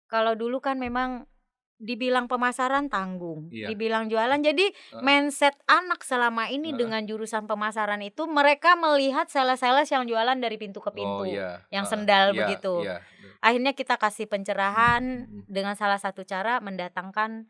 Kalau dulu kan memang dibilang pemasaran tanggung, Iya. dibilang jualan. Jadi mindset anak selama ini dengan jurusan pemasaran itu mereka melihat sales-sales yang jualan dari pintu ke Oh pintu, iya. yang sendal Iya, begitu. iya. Akhirnya kita kasih pencerahan dengan salah satu cara mendatangkan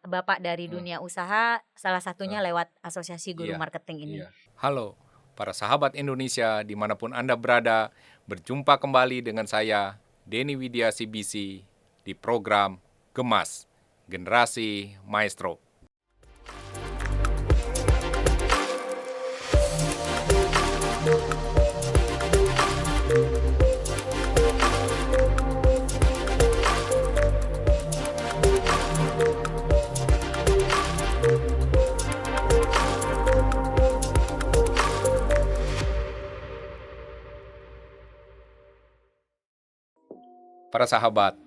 bapak dari dunia usaha, salah satunya lewat Asosiasi Guru Iya, Marketing ini. iya. Halo, para sahabat Indonesia dimanapun Anda berada, berjumpa kembali dengan saya, Denny Widya CBC, di program Gemas, Generasi Maestro. Para sahabat,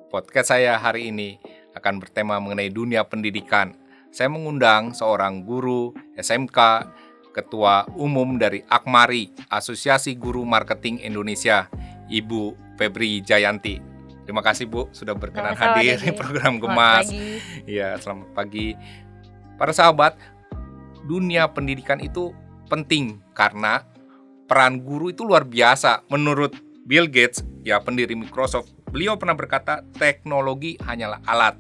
podcast saya hari ini akan bertema mengenai dunia pendidikan. Saya mengundang seorang guru SMK, Ketua Umum dari Akmari, Asosiasi Guru Marketing Indonesia, Ibu Febri Jayanti. Terima kasih Bu sudah berkenan hadir di program Gemas. Iya, selamat pagi. Para sahabat, dunia pendidikan itu penting karena peran guru itu luar biasa. Menurut Bill Gates, ya pendiri Microsoft, beliau pernah berkata, teknologi hanyalah alat.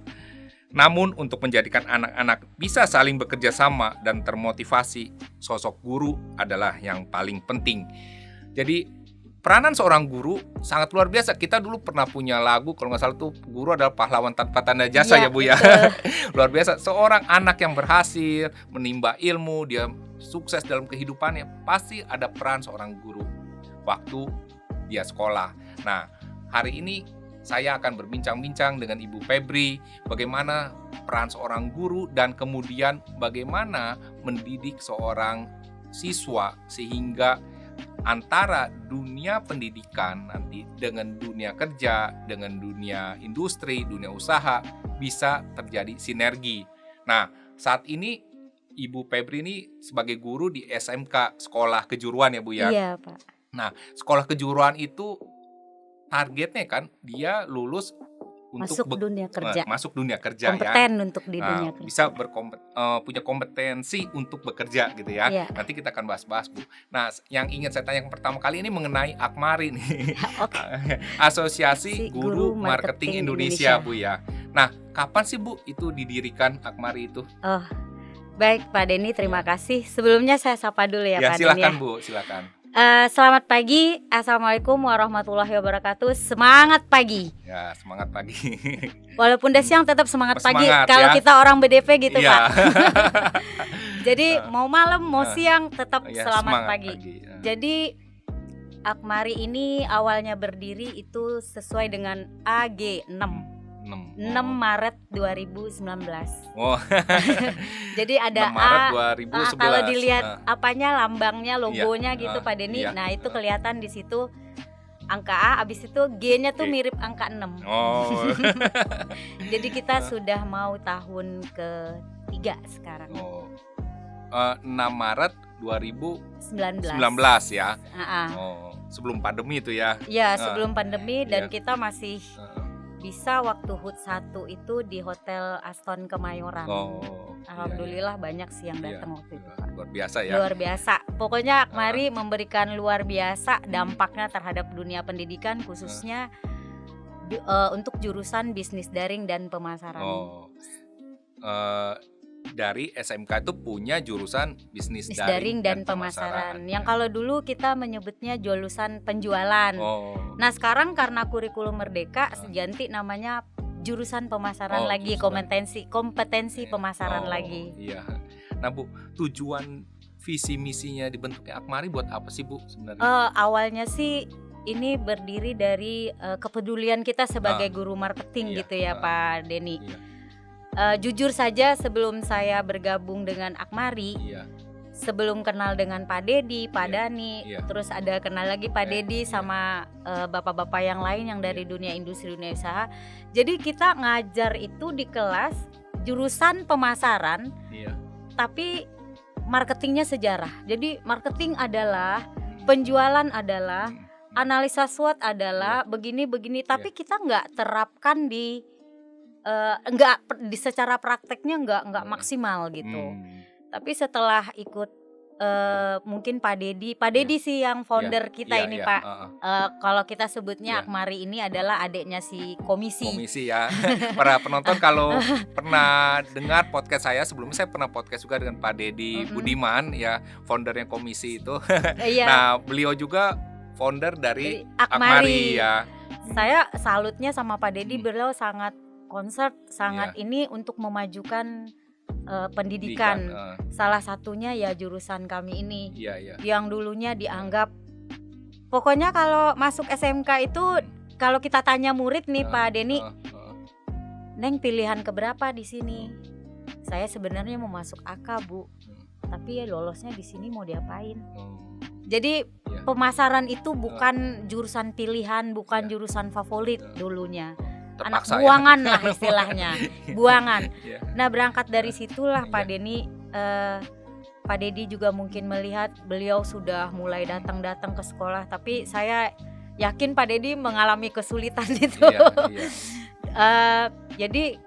Namun untuk menjadikan anak-anak bisa saling bekerja sama dan termotivasi, sosok guru adalah yang paling penting. Jadi peranan seorang guru sangat luar biasa. Kita dulu pernah punya lagu, kalau nggak salah tuh, guru adalah pahlawan tanpa tanda jasa ya Bu ya. Luar biasa. Seorang anak yang berhasil menimba ilmu, dia sukses dalam kehidupannya, pasti ada peran seorang guru waktu dia sekolah. Nah, hari ini saya akan berbincang-bincang dengan Ibu Febri bagaimana peran seorang guru dan kemudian bagaimana mendidik seorang siswa sehingga antara dunia pendidikan nanti dengan dunia kerja, dengan dunia industri, dunia usaha bisa terjadi sinergi. Nah, saat ini Ibu Febri ini sebagai guru di SMK, Sekolah Kejuruan ya Bu ya? Iya Pak. Nah, sekolah kejuruan itu targetnya kan dia lulus untuk masuk dunia kerja. Masuk dunia kerja kompeten ya. Untuk di dunia kerja. Bisa punya kompetensi untuk bekerja gitu ya. Iya. Nanti kita akan bahas-bahas Bu. Nah, yang ingin saya tanya pertama kali ini mengenai Akmari nih. Asosiasi Guru Marketing Indonesia Bu ya. Nah, kapan sih Bu itu didirikan Akmari itu? Oh, baik Pak Denny, terima kasih. Sebelumnya saya sapa dulu ya Pak Denny. Silakan Bu, silakan. Selamat pagi, Assalamualaikum warahmatullahi wabarakatuh. Semangat pagi. Ya, semangat pagi. Walaupun udah siang tetap semangat pagi. Kalau ya. kita orang BDP gitu Pak. Jadi mau malam mau siang tetap selamat pagi. Ya. Jadi Akmari ini awalnya berdiri itu sesuai dengan AG6. 6 Maret 2019. Oh. Jadi ada 6 Maret 2011. Kalau dilihat apanya, lambangnya, logonya gitu Pak Denny. Iya. Nah, itu kelihatan di situ angka A, abis itu G-nya tuh mirip angka 6. Oh. Jadi kita sudah mau tahun ke-3 sekarang. 6 Maret 2019 ya. Sebelum pandemi itu ya. Iya, sebelum pandemi dan kita masih bisa waktu HUT 1 itu di Hotel Aston Kemayoran. Alhamdulillah banyak sih yang datang waktu itu Pak. Luar biasa ya. Luar biasa. Pokoknya Akmari memberikan luar biasa dampaknya terhadap dunia pendidikan khususnya untuk jurusan bisnis daring dan pemasaran. Dari SMK itu punya jurusan bisnis daring dan pemasaran. Yang kalau dulu kita menyebutnya jurusan penjualan. Nah, sekarang karena kurikulum merdeka ganti namanya jurusan pemasaran lagi, kompetensi pemasaran lagi. Iya. Nah, Bu, tujuan visi misinya dibentuknya Akmari buat apa sih Bu sebenarnya? Awalnya sih ini berdiri dari kepedulian kita sebagai guru marketing gitu ya Pak Denny. Jujur saja sebelum saya bergabung dengan Akmari, sebelum kenal dengan Pak Dedi, Pak Dani, terus ada kenal lagi Pak Dedi sama bapak-bapak yang lain yang dari dunia industri, dunia usaha. Jadi kita ngajar itu di kelas jurusan pemasaran, tapi marketingnya sejarah. Jadi marketing adalah, penjualan adalah, analisa SWOT adalah begini-begini, tapi kita nggak terapkan di secara prakteknya nggak maksimal gitu. Tapi setelah ikut mungkin Pak Dedi sih yang founder kita ini Pak. Kalau kita sebutnya Akmari ini adalah adiknya si Komisi ya. Para penonton kalau pernah dengar podcast saya sebelumnya, saya pernah podcast juga dengan Pak Dedi Budiman ya, foundernya Komisi itu. Nah beliau juga founder dari Akmari ya. Saya salutnya sama Pak Dedi, beliau sangat concern, sangat ini untuk memajukan pendidikan. Salah satunya ya jurusan kami ini yang dulunya dianggap, pokoknya kalau masuk SMK itu kalau kita tanya murid nih Pak Denny, Neng pilihan keberapa di sini? Saya sebenarnya mau masuk AK Bu, tapi ya lolosnya di sini mau diapain? Jadi pemasaran itu bukan jurusan pilihan, bukan jurusan favorit dulunya. Anak buangan lah istilahnya, buangan. Nah berangkat dari situlah Pak Denny, Pak Dedi juga mungkin melihat beliau sudah mulai datang ke sekolah, tapi saya yakin Pak Dedi mengalami kesulitan itu. Jadi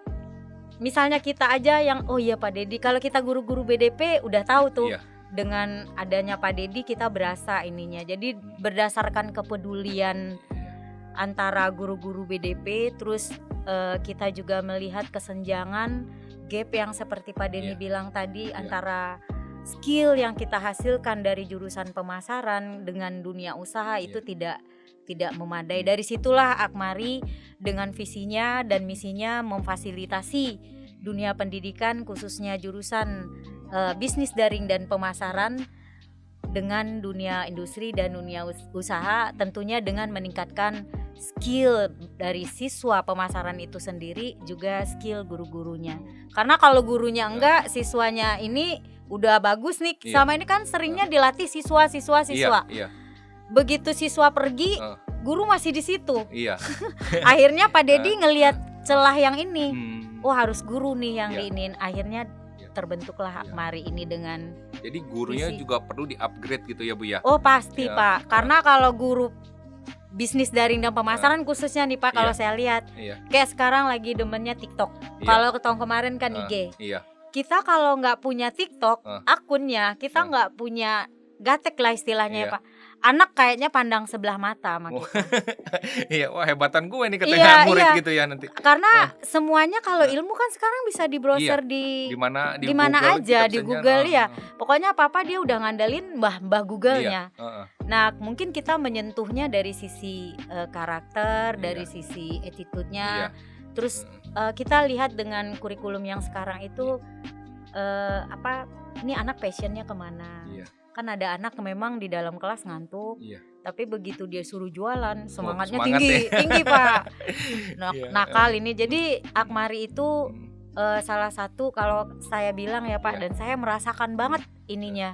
misalnya kita aja yang Pak Dedi, kalau kita guru-guru BDP udah tahu tuh. Dengan adanya Pak Dedi kita berasa ininya. Jadi berdasarkan kepedulian antara guru-guru BDP, terus kita juga melihat kesenjangan gap yang seperti Pak Denny bilang tadi antara skill yang kita hasilkan dari jurusan pemasaran dengan dunia usaha itu tidak memadai. Dari situlah Akmari dengan visinya dan misinya memfasilitasi dunia pendidikan khususnya jurusan bisnis daring dan pemasaran dengan dunia industri dan dunia usaha, tentunya dengan meningkatkan skill dari siswa pemasaran itu sendiri, juga skill guru-gurunya. Karena kalau gurunya enggak, siswanya ini udah bagus nih, sama ini kan seringnya dilatih siswa. Begitu siswa pergi, guru masih di situ. Akhirnya Pak Dedi ngelihat celah yang ini, harus guru nih yang diinin. Akhirnya terbentuklah Akmari ini dengan. Jadi gurunya juga perlu di-upgrade gitu ya Bu ya? Oh pasti Pak, karena kalau guru bisnis daring dan pemasaran khususnya nih Pak, kalau saya lihat kayak sekarang lagi demennya TikTok. Kalau tahun kemarin kan IG. Kita kalau nggak punya TikTok akunnya, kita nggak punya gatek lah istilahnya ya Pak. Anak kayaknya pandang sebelah mata sama kita. Wah hebatan gue nih ketengah murid gitu ya nanti. Karena semuanya kalau ilmu kan sekarang bisa di browser di mana aja di Google ya. Pokoknya apa-apa dia udah ngandelin mbah Google-nya. Nah mungkin kita menyentuhnya dari sisi karakter, dari sisi attitude-nya. Terus kita lihat dengan kurikulum yang sekarang itu ini anak passionnya kemana. Kan ada anak memang di dalam kelas ngantuk, tapi begitu dia suruh jualan semangatnya tinggi Pak. Nakal ini. Jadi Akmari itu salah satu kalau saya bilang ya Pak, dan saya merasakan banget ininya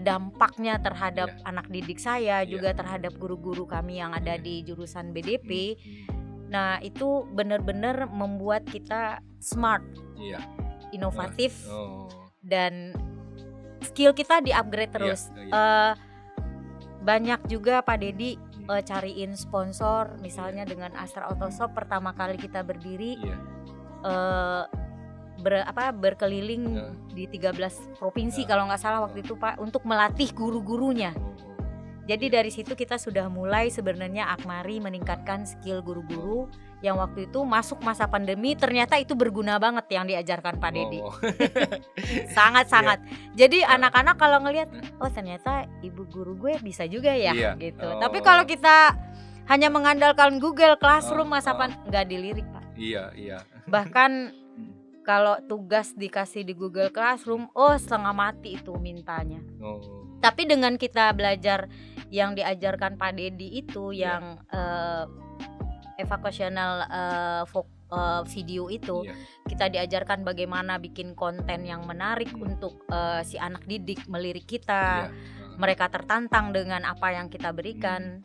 dampaknya terhadap anak didik saya, juga terhadap guru-guru kami yang ada di jurusan BDP. Nah itu benar-benar membuat kita smart, inovatif, dan skill kita di-upgrade terus. Banyak juga Pak Dedi cariin sponsor, misalnya dengan Astra Autoshop pertama kali kita berdiri berkeliling di 13 provinsi kalau nggak salah waktu itu Pak, untuk melatih guru-gurunya. Jadi dari situ kita sudah mulai sebenarnya Akmari meningkatkan skill guru-guru yang waktu itu masuk masa pandemi, ternyata itu berguna banget yang diajarkan Pak Dedi. Sangat-sangat. Jadi anak-anak kalau ngelihat, ternyata ibu guru gue bisa juga ya gitu. Tapi kalau kita hanya mengandalkan Google Classroom nggak dilirik Pak. Bahkan kalau tugas dikasih di Google Classroom, setengah mati itu mintanya. Tapi dengan kita belajar yang diajarkan Pak Dedi itu, yang evaluasional video itu, kita diajarkan bagaimana bikin konten yang menarik untuk si anak didik melirik kita. Mereka tertantang dengan apa yang kita berikan.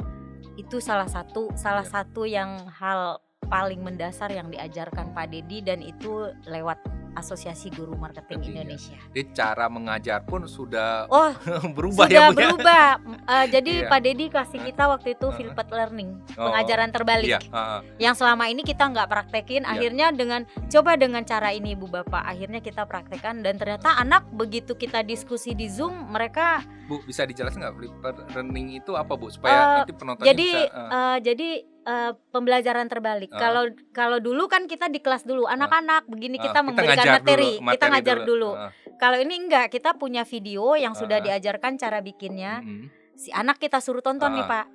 Itu salah satu yang hal paling mendasar yang diajarkan Pak Dedi, dan itu lewat Asosiasi Guru Marketing Indonesia. Jadi cara mengajar pun sudah Oh, berubah sudah ya Bu ya? berubah. Jadi Iya. Pak Dedi kasih kita waktu itu flipped learning, pengajaran terbalik. Iya, Yang selama ini kita nggak praktekin, Iya. akhirnya coba dengan cara ini Ibu Bapak, akhirnya kita praktekkan dan ternyata anak begitu kita diskusi di Zoom, mereka Bu bisa dijelaskan nggak flipped learning itu apa Bu supaya nanti penontonnya jadi pembelajaran terbalik. Kalau dulu kan kita di kelas dulu anak-anak begini kita memberikan materi, kita ngajar dulu. Kalau ini enggak, kita punya video yang sudah diajarkan cara bikinnya. Si anak kita suruh tonton nih Pak.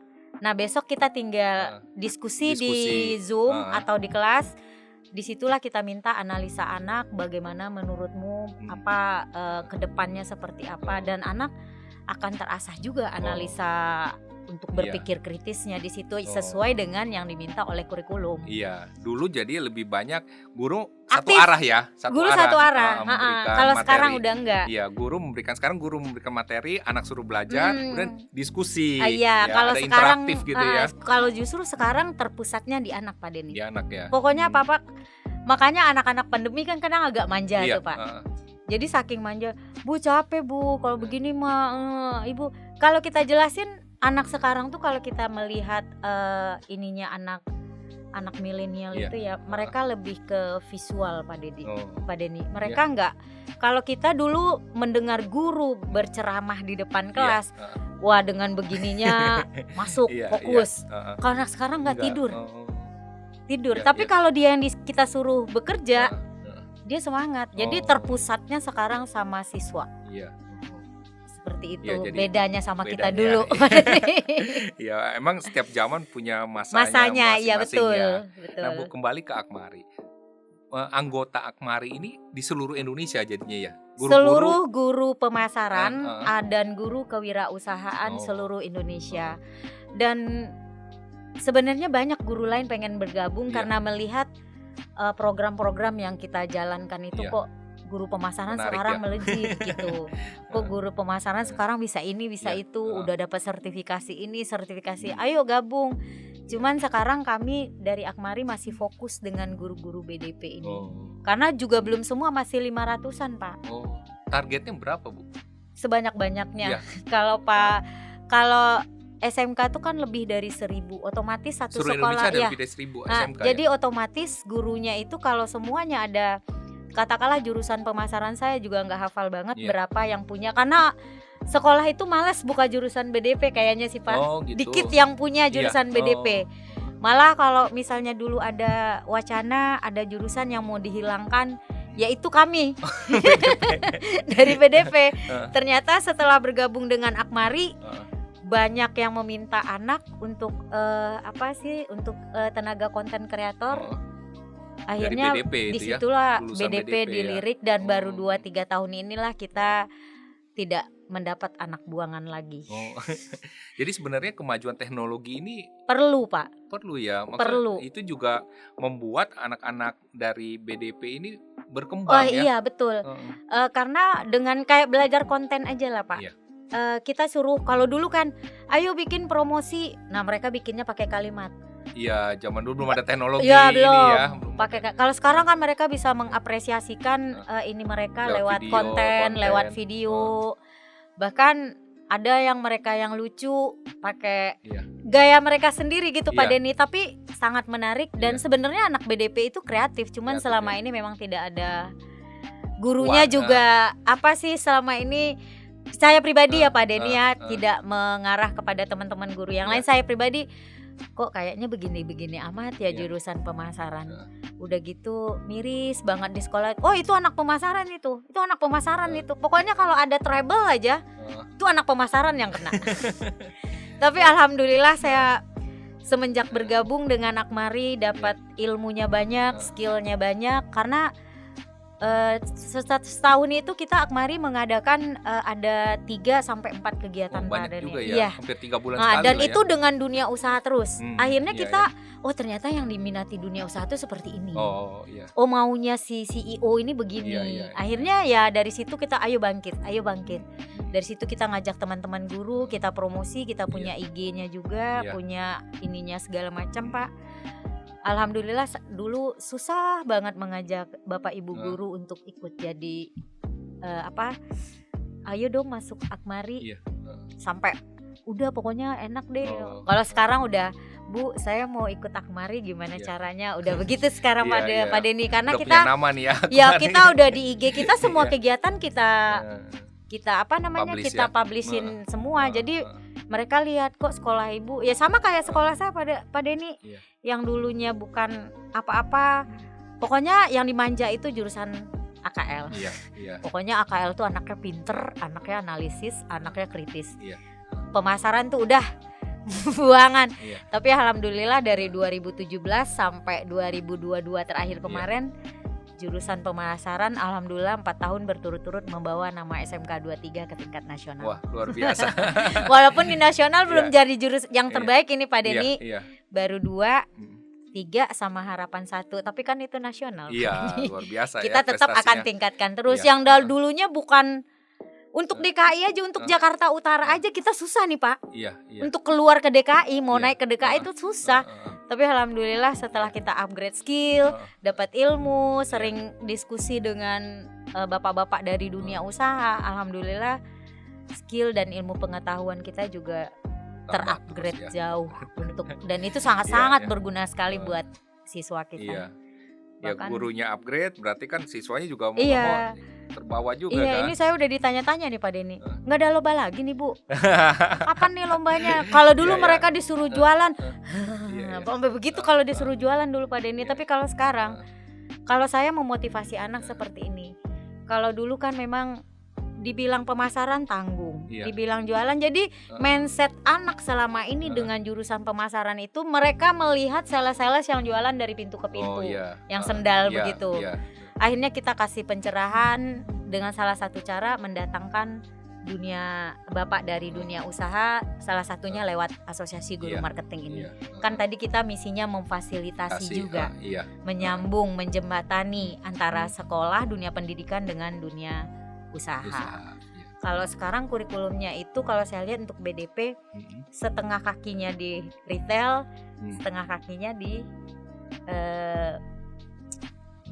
Nah besok kita tinggal diskusi di Zoom atau di kelas. Disitulah kita minta analisa anak, bagaimana menurutmu apa kedepannya seperti apa, dan anak akan terasah juga analisa untuk berpikir kritisnya di situ sesuai dengan yang diminta oleh kurikulum. Iya, dulu jadi lebih banyak guru satu Aktif. arah ya, Satu arah. Kalau sekarang udah enggak. Iya, guru memberikan materi, anak suruh belajar, kemudian diskusi. Iya, ya, kalau ada sekarang interaktif gitu ya. Kalau justru sekarang terpusatnya di anak Pak Denny. Di anak ya. Pokoknya Papa, makanya anak-anak pandemi kan kadang agak manja tuh Pak. Jadi saking manja, Bu capek Bu, kalau begini mah Ibu. Kalau kita jelasin anak sekarang tuh, kalau kita melihat ininya anak milenial itu ya, mereka lebih ke visual Pak Denny. Mereka enggak. Kalau kita dulu mendengar guru berceramah di depan kelas, wah dengan begininya masuk fokus. Kalau anak sekarang enggak tidur. Tapi kalau dia yang kita suruh bekerja, dia semangat. Jadi terpusatnya sekarang sama siswa. Iya. Seperti itu. Ya, bedanya sama kita dulu. Ya, emang setiap zaman punya masanya iya betul, ya. betul. Nah, Bu, kembali ke Akmari. Anggota Akmari ini di seluruh Indonesia jadinya ya. Seluruh guru pemasaran dan guru kewirausahaan seluruh Indonesia. Dan sebenarnya banyak guru lain pengen bergabung karena melihat program-program yang kita jalankan itu kok guru pemasaran menarik sekarang melejit gitu. Kok guru pemasaran sekarang bisa ini, bisa itu, udah dapat sertifikasi ini, sertifikasi. Ayo gabung. Cuman sekarang kami dari Akmari masih fokus dengan guru-guru BDP ini. Karena juga belum semua, masih 500-an, Pak. Targetnya berapa, Bu? Sebanyak-banyaknya. Kalau SMK itu kan lebih dari 1.000, otomatis satu seluruh sekolah Indonesia ada lebih dari 1.000 SMK. Jadi otomatis gurunya itu kalau semuanya ada, katakanlah jurusan pemasaran saya juga nggak hafal banget berapa yang punya, karena sekolah itu malas buka jurusan BDP kayaknya sih Pak. Gitu. Dikit yang punya jurusan BDP. Malah kalau misalnya dulu ada wacana ada jurusan yang mau dihilangkan, yaitu kami dari BDP. Ternyata setelah bergabung dengan Akmari, banyak yang meminta anak untuk tenaga konten kreator. Akhirnya disitulah BDP dilirik dan baru 2-3 tahun inilah kita tidak mendapat anak buangan lagi. Jadi sebenarnya kemajuan teknologi ini perlu Pak. Perlu ya. Maksudnya perlu. Itu juga membuat anak-anak dari BDP ini berkembang ya. Iya betul. Karena dengan kayak belajar konten aja lah Pak. Kita suruh, kalau dulu kan ayo bikin promosi, nah mereka bikinnya pakai kalimat. Iya, zaman dulu belum ada teknologi belum. Pakai kalau sekarang kan mereka bisa mengapresiasikan ini mereka lewat video, konten, lewat video. Bahkan ada yang mereka yang lucu pakai gaya mereka sendiri gitu Pak Denny, tapi sangat menarik dan sebenarnya anak BDP itu kreatif, cuman selama ini memang tidak ada gurunya juga selama ini. Saya pribadi ya Pak Denny tidak mengarah kepada teman-teman guru yang lain. Saya pribadi kok kayaknya begini-begini amat ya jurusan pemasaran. Udah gitu miris banget di sekolah. Oh itu anak pemasaran itu anak pemasaran itu. Pokoknya kalau ada trouble aja, itu anak pemasaran yang kena. Tapi alhamdulillah saya semenjak bergabung dengan Akmari dapat ilmunya banyak, skillnya banyak, karena setahun itu kita Akmari mengadakan ada 3-4 kegiatan Pak Denny. Hampir 3 bulan sekali. Dan itu dengan dunia usaha terus. Akhirnya kita ternyata yang diminati dunia usaha itu seperti ini. Maunya si CEO ini begini. Akhirnya ya dari situ kita ayo bangkit. Dari situ kita ngajak teman-teman guru, kita promosi, kita punya IG-nya juga, punya ininya segala macam Pak. Alhamdulillah dulu susah banget mengajak Bapak Ibu guru untuk ikut jadi ayo dong masuk Akmari. Iya. Sampai udah pokoknya enak deh. Kalau sekarang udah, Bu, saya mau ikut Akmari, gimana caranya? Udah begitu sekarang Pak Denny, karena udah kita punya nama nih ya. Ya kita udah di IG kita semua kegiatan kita Publish kita ya. publishin semua. Jadi mereka lihat kok sekolah ibu ya sama kayak sekolah saya Pak Denny. Yang dulunya bukan apa-apa, pokoknya yang dimanja itu jurusan AKL. Pokoknya AKL tuh anaknya pinter, anaknya analisis, anaknya kritis. Pemasaran tuh udah buangan. Tapi alhamdulillah dari 2017 sampai 2022 terakhir kemarin, jurusan pemasaran alhamdulillah 4 tahun berturut-turut membawa nama SMK 23 ke tingkat nasional. Wah, luar biasa. Walaupun di nasional belum jadi jurus yang terbaik ini Pak Denny. Baru 2, 3 sama harapan 1, tapi kan itu nasional. Iya, luar biasa. Kita tetap akan tingkatkan terus. Yang dulunya bukan untuk DKI aja, untuk Jakarta Utara aja kita susah nih Pak. Untuk keluar ke DKI, mau naik ke DKI itu susah. Tapi alhamdulillah setelah kita upgrade skill, dapat ilmu, sering diskusi dengan bapak-bapak dari dunia usaha, alhamdulillah skill dan ilmu pengetahuan kita juga terupgrade jauh dan itu sangat-sangat berguna sekali buat siswa kita. Ya gurunya upgrade, berarti kan siswanya juga mau terbawa juga kan. Ini saya udah ditanya-tanya nih Pak Denny. Nggak ada lomba lagi nih Bu. Kapan nih lombanya? Kalau dulu mereka disuruh jualan. Sampai begitu kalau disuruh jualan dulu Pak Denny. Tapi kalau sekarang, kalau saya memotivasi anak seperti ini. Kalau dulu kan memang dibilang pemasaran tanggung, dibilang jualan. Jadi mindset anak selama ini dengan jurusan pemasaran itu, mereka melihat sales-sales yang jualan dari pintu ke pintu, yang sendal begitu. Akhirnya kita kasih pencerahan dengan salah satu cara mendatangkan bapak dari dunia usaha, salah satunya lewat asosiasi guru marketing ini. Kan tadi kita misinya memfasilitasi juga, menyambung, menjembatani antara sekolah, dunia pendidikan dengan dunia usaha. Kalau sekarang kurikulumnya itu kalau saya lihat untuk BDP setengah kakinya di retail, setengah kakinya di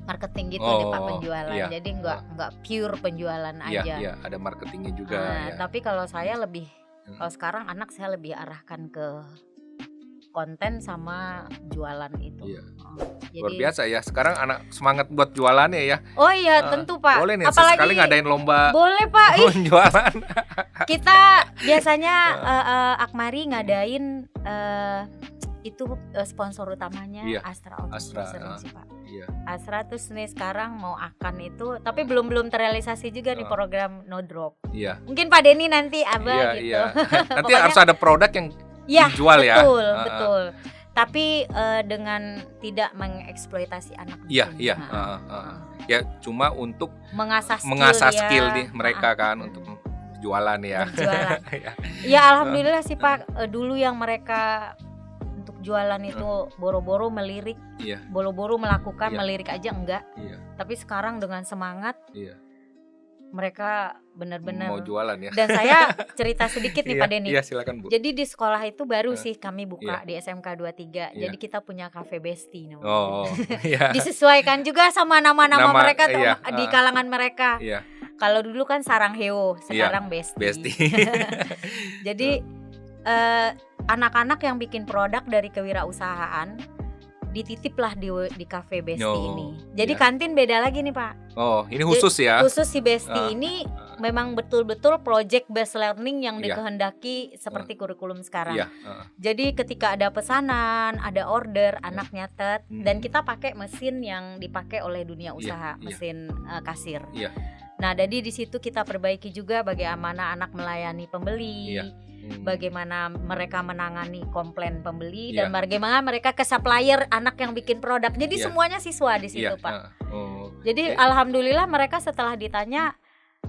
marketing gitu deh Pak, penjualan. Jadi nggak pure penjualan aja. Iya, ada marketingnya juga. Tapi kalau saya lebih, kalau sekarang anak saya lebih arahkan ke konten sama jualan itu. Jadi, luar biasa ya. Sekarang anak semangat buat jualannya ya. Oh iya, tentu Pak. Boleh nih apalagi sekali ngadain lomba. Boleh Pak. Jualan. Kita biasanya Akmari ngadain itu sponsor utamanya Astra sih Pak. Astra terus nih sekarang mau akan itu, tapi belum terrealisasi juga nih program no drop. Mungkin Pak Denny nanti gitu. Nanti harus ada produk yang dijual ya. Betul. Tapi dengan tidak mengeksploitasi anak. Ya cuma untuk mengasah skill di mereka kan untuk jualan ya. Ya alhamdulillah sih Pak, dulu yang mereka untuk jualan itu boro-boro melirik, boro-boro melakukan, melirik aja enggak. Tapi sekarang dengan semangat, mereka benar-benar mau jualan ya. Dan saya cerita sedikit nih Pak Denny. Silakan Bu. Jadi di sekolah itu baru sih kami buka di SMK 23. Jadi kita punya Cafe Besti namanya. Disesuaikan juga sama nama-nama mereka di kalangan mereka. Kalau dulu kan Sarang Heo, sekarang Besti. Jadi anak-anak yang bikin produk dari kewirausahaan dititiplah di Cafe Besti ini. Jadi kantin beda lagi nih Pak. Ini khusus ya. Khusus si Besti ini memang betul-betul project based learning yang dikehendaki seperti kurikulum sekarang. Jadi ketika ada pesanan, ada order, anak nyatet dan kita pakai mesin yang dipakai oleh dunia usaha, mesin kasir. Nah, jadi di situ kita perbaiki juga bagaimana anak melayani pembeli. Bagaimana mereka menangani komplain pembeli dan bagaimana mereka ke supplier anak yang bikin produk. Jadi semuanya siswa di situ Pak. Jadi alhamdulillah mereka setelah ditanya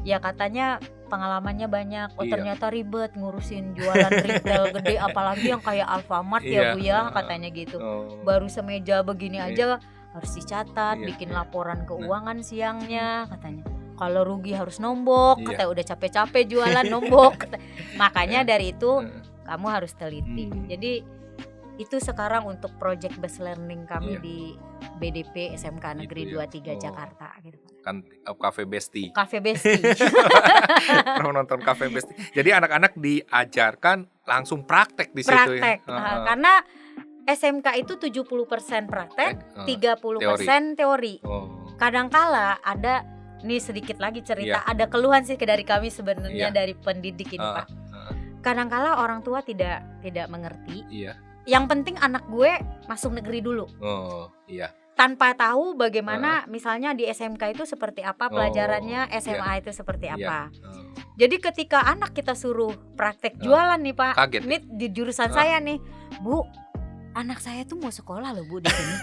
ya katanya pengalamannya banyak. Ternyata ribet ngurusin jualan retail gede, apalagi yang kayak Alfamart ya Bu ya, katanya gitu. Baru semeja begini aja harus dicatat, bikin laporan keuangan siangnya katanya. Kalau rugi harus nombok, kata udah capek-capek jualan nombok. Makanya dari itu kamu harus teliti. Jadi Itu sekarang untuk project based learning kami Iya. di BDP SMK Negeri Gitu ya. 23 Jakarta gitu. Kan Cafe Besti. Cafe Besti. Pernah nonton Cafe Besti. Jadi anak-anak diajarkan langsung praktek di situ Praktek. ya. Karena SMK itu 70% praktek, 30% teori. Kadangkala ada nih sedikit lagi cerita, ada keluhan sih dari kami sebenarnya dari pendidik ini, Pak. Kadangkala orang tua tidak mengerti. Iya. Yang penting anak gue masuk negeri dulu. Oh, iya. Tanpa tahu bagaimana misalnya di SMK itu seperti apa pelajarannya, SMA itu seperti apa. Jadi ketika anak kita suruh praktek jualan nih, Pak. Kaget. Ini di jurusan saya nih. Bu, anak saya tuh mau sekolah loh, Bu, di sini.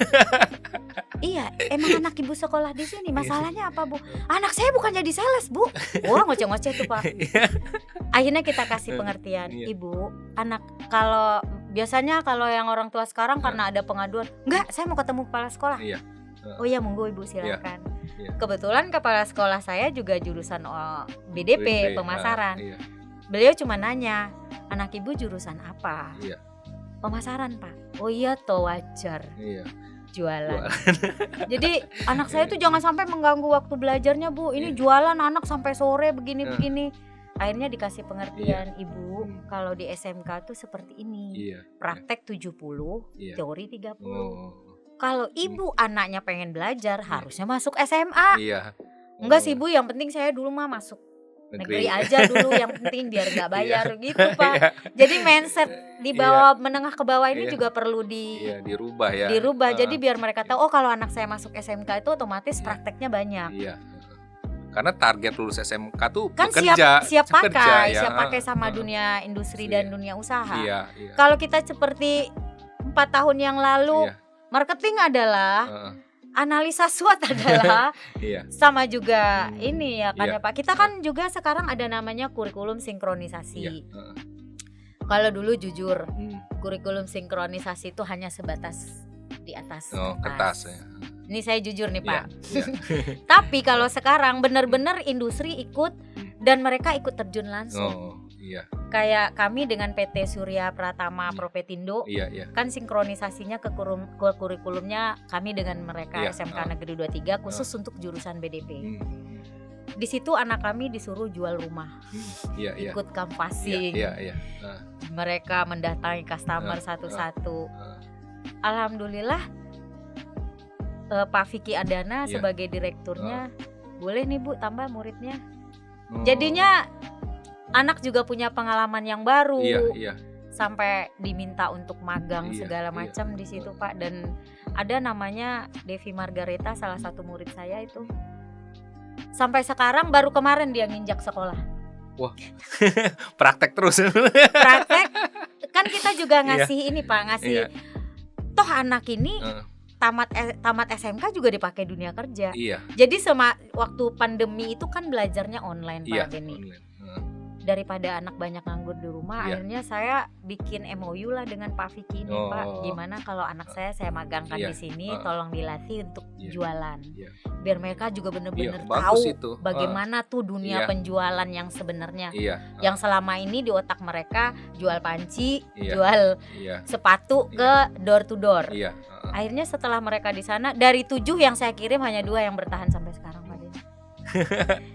Iya, emang anak ibu sekolah di sini. Masalahnya apa, Bu? Anak saya bukan jadi sales, Bu. Wah, ngoceh-ngoceh tuh, Pak. Akhirnya kita kasih pengertian, Ibu, anak biasanya kalau yang orang tua sekarang karena ada pengaduan, enggak, saya mau ketemu kepala sekolah. Oh iya, monggo Ibu, silakan. Kebetulan kepala sekolah saya juga jurusan BDP, pemasaran. Beliau cuma nanya, anak ibu jurusan apa? Pemasaran, Pak. Oh iya, toh wajar. Jualan. Jadi anak saya tuh jangan sampai mengganggu waktu belajarnya, Bu. Ini jualan anak sampai sore begini-begini. Akhirnya dikasih pengertian, Ibu, kalau di SMK tuh seperti ini. Praktek 70, teori 30. Kalau ibu anaknya pengen belajar harusnya masuk SMA. Enggak sih, Bu, yang penting saya dulu mah masuk negeri aja dulu, yang penting biar gak bayar gitu, Pak. Jadi mindset di bawah menengah ke bawah ini juga perlu dirubah ya. Dirubah. Jadi biar mereka tahu, oh kalau anak saya masuk SMK itu otomatis prakteknya banyak. Karena target lulus SMK tuh kan bekerja, siap pakai, ya. siap pakai sama dunia industri dan dunia usaha. Kalau kita seperti 4 tahun yang lalu, marketing adalah analisa SWOT adalah sama juga ini ya kan ya, Pak. Kita kan juga sekarang ada namanya kurikulum sinkronisasi. Kalau dulu jujur, kurikulum sinkronisasi itu hanya sebatas di atas kertas ya. Ini saya jujur nih, Pak. Tapi kalau sekarang benar-benar industri ikut dan mereka ikut terjun langsung. Kayak kami dengan PT Surya Pratama Propetindo, kan sinkronisasinya ke kurikulumnya kami dengan mereka SMK Negeri 23 khusus untuk jurusan BDP. Di situ anak kami disuruh jual rumah, ikut canvassing, mereka mendatangi customer satu-satu. Alhamdulillah, Pak Vicky Adana sebagai direkturnya, boleh nih Bu tambah muridnya. Jadinya anak juga punya pengalaman yang baru, sampai diminta untuk magang segala macam di situ, Pak. Dan ada namanya Devi Margareta, salah satu murid saya itu. Sampai sekarang baru kemarin dia nginjak sekolah. Wah, praktek terus. Praktek, kan kita juga ngasih ini, Pak, ngasih. Toh anak ini tamat SMK juga dipakai dunia kerja. Jadi waktu pandemi itu kan belajarnya online, Pak Denny. Daripada anak banyak nganggur di rumah, akhirnya saya bikin MOU lah dengan Pak Vicky ini, Pak. Gimana kalau anak saya magangkan di sini, tolong dilatih untuk jualan. Biar mereka juga benar-benar tahu bagaimana tuh dunia penjualan yang sebenarnya. Yang selama ini di otak mereka jual panci, jual sepatu ke door to door. Akhirnya setelah mereka di sana, dari 7 yang saya kirim hanya 2 yang bertahan sampai sekarang, Pak Denny.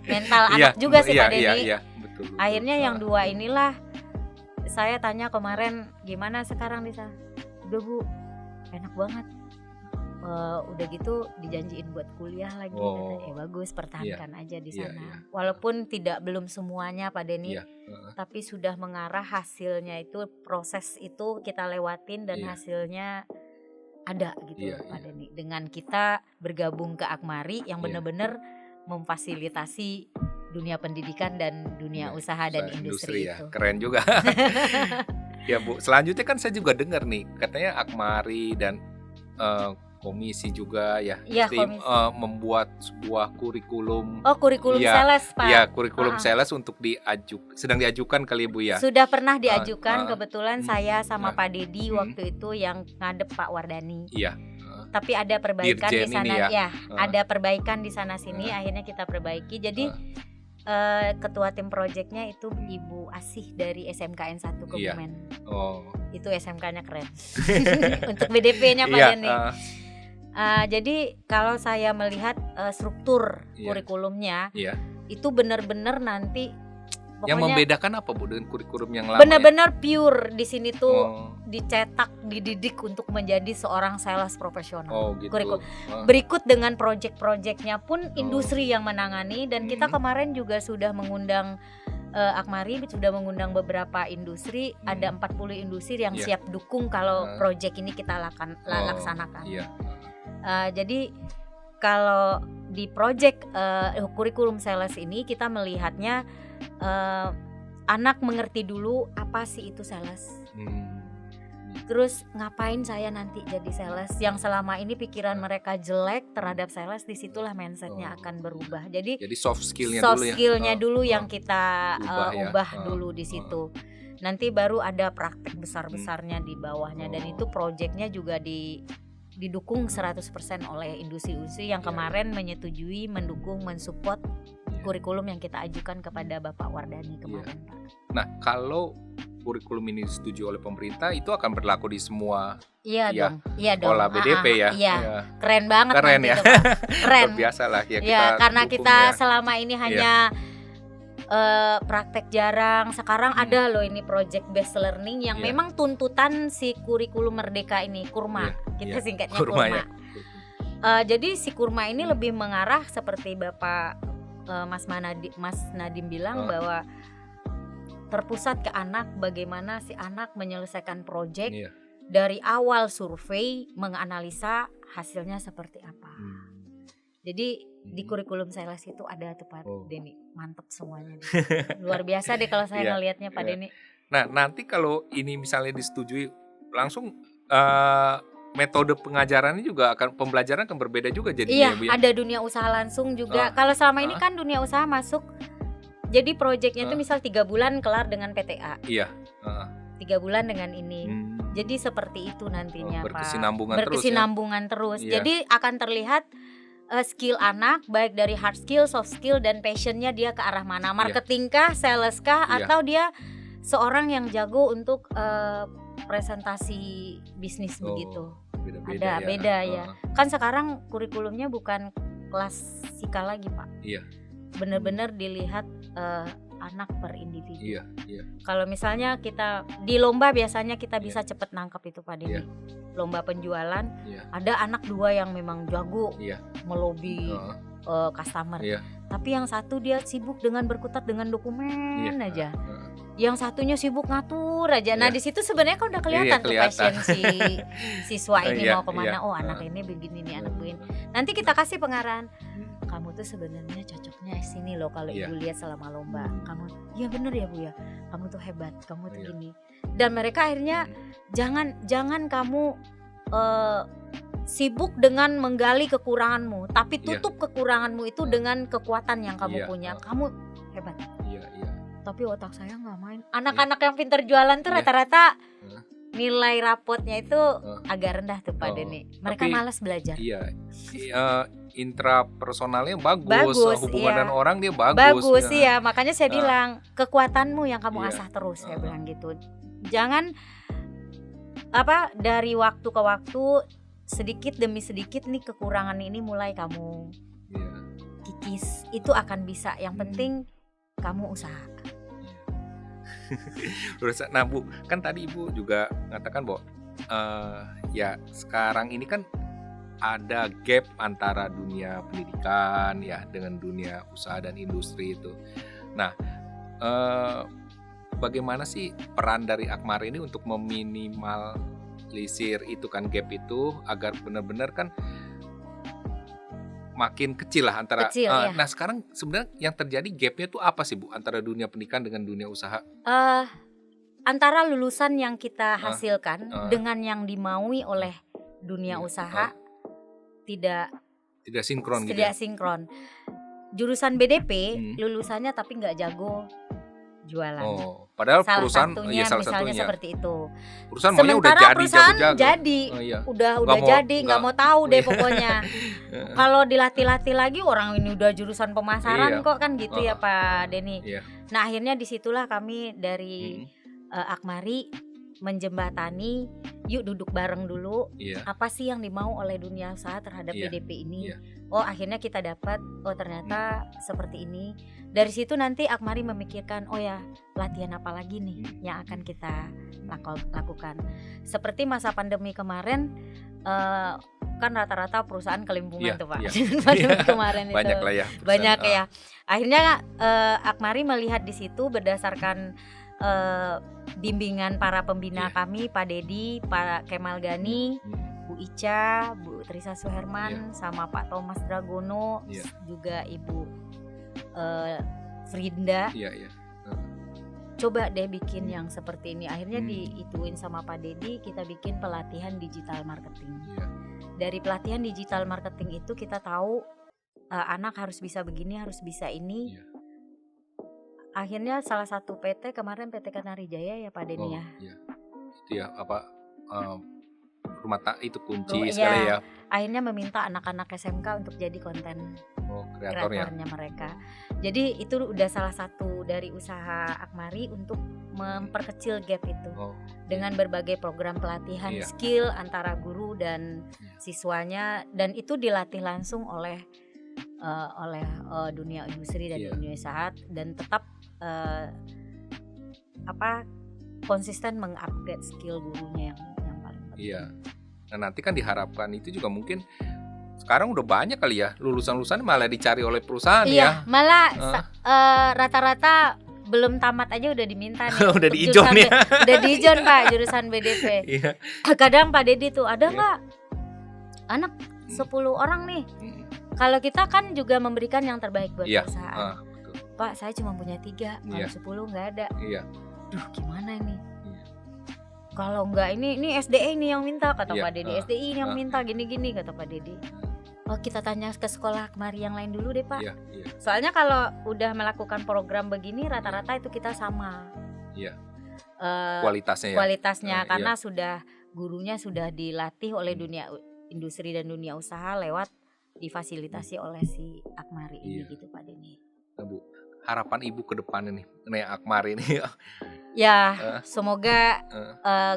Mental anak juga sih, Pak Denny. Betul. Akhirnya yang 2 inilah saya tanya kemarin, gimana sekarang di sana? Udah Bu, enak banget. Udah gitu dijanjiin buat kuliah lagi, katanya. Bagus, pertahankan aja di sana. Walaupun belum semuanya, Pak Denny, tapi sudah mengarah, hasilnya itu, proses itu kita lewatin dan hasilnya ada gitu, Pak Denny. Dengan kita bergabung ke Akmari yang benar-benar memfasilitasi dunia pendidikan dan dunia usaha dan industri itu. Keren juga. Ya Bu, selanjutnya kan saya juga dengar nih, katanya Akmari dan komisi juga membuat sebuah kurikulum. Kurikulum sales, Pak. Iya, kurikulum sales untuk sedang diajukan kali Bu ya. Sudah pernah diajukan, kebetulan saya sama Pak Dedi waktu itu yang ngadep Pak Wardani. Tapi ada perbaikan di sana ada perbaikan di sana sini, akhirnya kita perbaiki. Jadi ketua tim proyeknya itu Ibu Asih dari SMKN 1 Kebumen. Itu SMK-nya keren. Untuk BDP-nya Pak Iya, Denny. Jadi kalau saya melihat struktur kurikulumnya Iya. itu benar-benar nanti Yang pokoknya membedakan apa Bu dengan kurikulum yang lama? benar-benar pure di sini tuh Oh, dicetak, dididik untuk menjadi seorang sales profesional. oh gitu. Kurikulum. Oh, Berikut dengan project-projectnya pun industri yang menangani, dan kita Hmm. kemarin juga sudah mengundang Akmari sudah mengundang beberapa industri, ada 40 industri yang Iya. siap dukung kalau Oh. project ini kita laksanakan. Iya. Jadi kalau di project kurikulum sales ini kita melihatnya anak mengerti dulu apa sih itu sales. Terus ngapain saya nanti jadi sales? Yang selama ini pikiran mereka jelek terhadap sales, disitulah mindsetnya akan berubah. Jadi soft skillnya soft dulu ya. skillnya dulu yang kita ubah ya. dulu di situ. Nanti baru ada praktek besar-besarnya di bawahnya, dan itu projectnya juga didukung 100% oleh industri-industri yang kemarin menyetujui, mendukung, mensupport kurikulum yang kita ajukan kepada Bapak Wardani kemarin, Pak. Nah, kalau kurikulum ini disetujui oleh pemerintah, itu akan berlaku di semua Iya ya, dong. Iya dong. sekolah BDP ya. Iya. Keren banget Keren nanti ya. itu, Pak. Keren. Luar biasa lah ya, Ya, karena dukung kita ya. selama ini hanya praktek jarang. Sekarang ada loh ini project based learning yang memang tuntutan si kurikulum Merdeka ini, Kurma. Kita singkatnya Kurma. Ya. Jadi si Kurma ini lebih mengarah seperti Bapak Mas Nadim bilang bahwa terpusat ke anak, bagaimana si anak menyelesaikan project dari awal survei, menganalisa hasilnya seperti apa. Jadi di kurikulum sales itu ada tuh Pak Denny, mantep semuanya. Luar biasa deh kalau saya ngelihatnya Pak Denny. Nah, nanti kalau ini misalnya disetujui, langsung metode pengajarannya juga pembelajaran akan berbeda juga jadinya. Iya, ada dunia usaha langsung juga. Kalau selama ini kan dunia usaha masuk, jadi proyeknya itu misal 3 bulan kelar dengan PTA. Iya. 3 bulan dengan ini. Jadi seperti itu nantinya Pak. Berkesinambungan terus. Iya. Jadi akan terlihat skill anak baik dari hard skill, soft skill, dan passionnya dia ke arah mana. Marketing kah, sales kah, atau dia seorang yang jago untuk presentasi bisnis begitu. Beda ya. Kan sekarang kurikulumnya bukan klasikal lagi Pak. Iya. Benar-benar dilihat anak per individu. Iya. Kalau misalnya kita di lomba biasanya kita bisa cepet nangkep itu Pak Denny. Lomba penjualan, ada anak 2 yang memang jago melobi customer. Tapi yang satu dia sibuk dengan berkutat dengan dokumen aja. Yang satunya sibuk ngatur aja. Nah, di situ sebenarnya kan udah kelihatan tuh passion si siswa ini mau kemana. Oh, anak ini begini nih, anak begini. Nanti kita kasih pengarahan. Kamu tuh sebenarnya cocoknya sini loh kalau ibu lihat selama lomba. Kamu, ya bener ya Bu ya. Kamu tuh hebat, kamu tuh gini. Dan mereka akhirnya jangan kamu sibuk dengan menggali kekuranganmu, tapi tutup kekuranganmu itu dengan kekuatan yang kamu punya. Kamu hebat. Tapi otak saya nggak main. Anak-anak yang pintar jualan tuh rata-rata nilai rapotnya itu agak rendah tuh Pak Denny. Mereka malas belajar. Iya. Intrapersonalnya bagus, hubungan dengan orang dia bagus. Bagus ya. Makanya saya bilang kekuatanmu yang kamu asah terus. Saya bilang gitu. Jangan dari waktu ke waktu sedikit demi sedikit nih kekurangan ini mulai kamu kikis. Itu akan bisa. Yang penting kamu usaha. Nah Bu, kan tadi Ibu juga mengatakan bahwa ya sekarang ini kan ada gap antara dunia pendidikan ya dengan dunia usaha dan industri itu. Nah, bagaimana sih peran dari Akmari ini untuk meminimalisir itu kan gap itu agar benar-benar kan makin kecil lah antara Nah sekarang sebenarnya yang terjadi gapnya tuh apa sih Bu antara dunia pendidikan dengan dunia usaha? Antara lulusan yang kita hasilkan dengan yang dimaui oleh dunia usaha tidak sinkron gitu. Tidak sinkron. Jurusan BDP lulusannya tapi nggak jago jualan. Padahal salah perusahaan satunya, salah misalnya satunya seperti itu. Perusahaan maunya udah Sementara jadi perusahaan jago-jago. jadi, udah jadi, nggak mau tahu deh pokoknya. Kalau dilatih-latih lagi orang ini udah jurusan pemasaran kok kan gitu ya Pak Denny. Nah akhirnya disitulah kami dari Akmari menjembatani, yuk duduk bareng dulu. Iya. Apa sih yang dimau oleh dunia usaha terhadap Iya. BDP ini? Iya. Oh, akhirnya kita dapat, oh ternyata seperti ini. Dari situ nanti Akmari memikirkan, oh ya latihan apa lagi nih yang akan kita lakukan. Seperti masa pandemi kemarin, kan rata-rata perusahaan kelimpungan Iya, tuh Pak. iya. Pandemi kemarin itu. Banyak lah ya perusahaan. Banyak ya. Akhirnya Akmari melihat di situ berdasarkan bimbingan para pembina Iya. kami, Pak Dedi, Pak Kemal Gani, Bu Ica, Bu Trisa Suherman, sama Pak Thomas Dragono, Iya. juga Ibu Frinda. Iya, iya. Coba deh bikin yang seperti ini. Akhirnya Hmm. diituin sama Pak Dedi, kita bikin pelatihan digital marketing. Iya. Dari pelatihan digital marketing itu kita tahu anak harus bisa begini, harus bisa ini. Iya. Akhirnya salah satu PT kemarin PT Kanari Jaya ya Pak Denny ya. Iya. Itu ya apa rumah itu kunci Iya. sekali ya. Akhirnya meminta anak-anak SMK untuk jadi konten Kreatornya. kreatornya mereka. Jadi itu udah salah satu dari usaha Akmari untuk memperkecil gap itu dengan berbagai program pelatihan Iya. skill antara guru dan siswanya, dan itu dilatih langsung oleh dunia industri dan Iya. dunia usaha, dan tetap konsisten mengupgrade skill gurunya yang paling penting. Iya. Nah, nanti kan diharapkan itu juga mungkin sekarang udah banyak kali ya lulusan-lulusan malah dicari oleh perusahaan Iya, ya. malah rata-rata belum tamat aja udah diminta nih. Udah untuk diijon jurusan ya. Udah diijon Pak jurusan BDP. Iya. Kadang Pak Dedi tuh ada Iya. nggak anak 10 orang nih. Kalau kita kan juga memberikan yang terbaik buat Iya. perusahaan. Betul. Pak saya cuma punya 3, kalau Iya. 10 nggak ada. Iya. Duh gimana ini? Iya. Kalau nggak ini SDE ini yang minta, kata Iya. Pak Dedi. SDI ini yang minta gini-gini, kata Pak Dedi. Oh kita tanya ke sekolah Akmari yang lain dulu deh Pak. Iya, iya. Soalnya kalau udah melakukan program begini rata-rata itu kita sama. Iya. Eh, Kualitasnya ya. kualitasnya Iya. karena gurunya sudah dilatih oleh dunia industri dan dunia usaha lewat difasilitasi oleh si Akmari ini Iya. gitu Pak Denny. Nah, Bu, harapan Ibu ke depan ini mengenai Akmari ini. Ya, semoga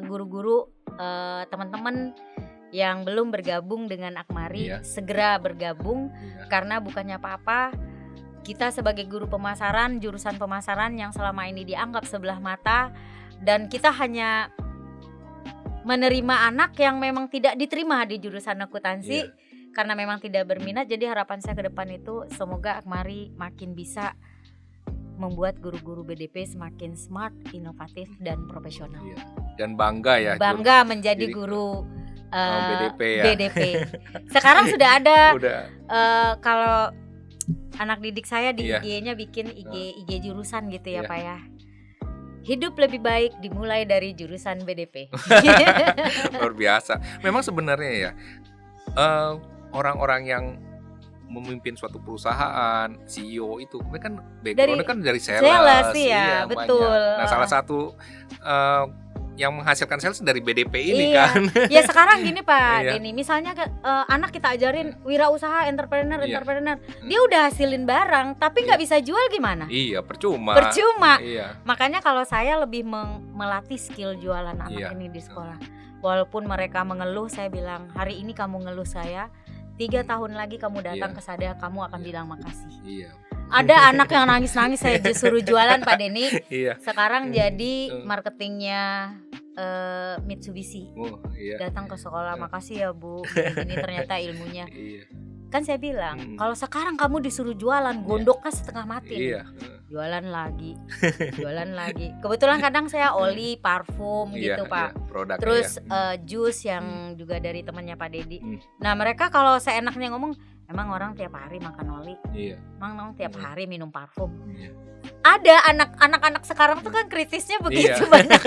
guru-guru teman-teman yang belum bergabung dengan Akmari Iya. segera bergabung. Iya. Karena bukannya apa-apa, kita sebagai guru pemasaran, jurusan pemasaran yang selama ini dianggap sebelah mata, dan kita hanya menerima anak yang memang tidak diterima di jurusan akuntansi karena memang tidak berminat. Jadi harapan saya ke depan itu semoga Akmari makin bisa membuat guru-guru BDP semakin smart, inovatif, dan profesional. Iya. Dan bangga ya. Bangga menjadi jadi guru BDP ya. BDP. Sekarang sudah ada Udah. kalau anak didik saya di Iya. IG-nya bikin IG jurusan gitu ya Iya. Pak ya. Hidup lebih baik dimulai dari jurusan BDP. Luar biasa. Memang sebenarnya ya orang-orang yang memimpin suatu perusahaan, CEO itu kan backgroundnya kan dari sales. Sih ya, banyak. betul. Nah, salah satu yang menghasilkan sales dari BDP ini Iya. kan. Ya sekarang gini Pak Iya. Denny, misalnya anak kita ajarin wirausaha, entrepreneur, Iya. dia udah hasilin barang tapi nggak bisa jual gimana? Iya, percuma. Iya. Makanya kalau saya lebih melatih skill jualan anak Iya. ini di sekolah. Walaupun mereka mengeluh, saya bilang hari ini kamu ngeluh saya, 3 tahun lagi kamu datang Iya. ke saya, kamu akan Iya. bilang makasih. Iya. Ada anak yang nangis-nangis saya suruh jualan Pak Denny. Iya. Sekarang jadi marketingnya Mitsubishi. Oh, iya. Datang ke sekolah, makasih ya Bu, ini ternyata ilmunya. Iya. Kan saya bilang, kalau sekarang kamu disuruh jualan, gondoknya setengah mati nih. Iya. Jualan lagi. Kebetulan kadang saya oli, parfum Iya, gitu Pak. iya, produknya Terus ya. jus yang juga dari temannya Pak Dedi. Nah mereka kalau seenaknya ngomong, emang orang tiap hari makan oli, Iya. emang tiap hari minum parfum. Iya. Ada anak-anak sekarang tuh kan kritisnya begitu Iya. banyak.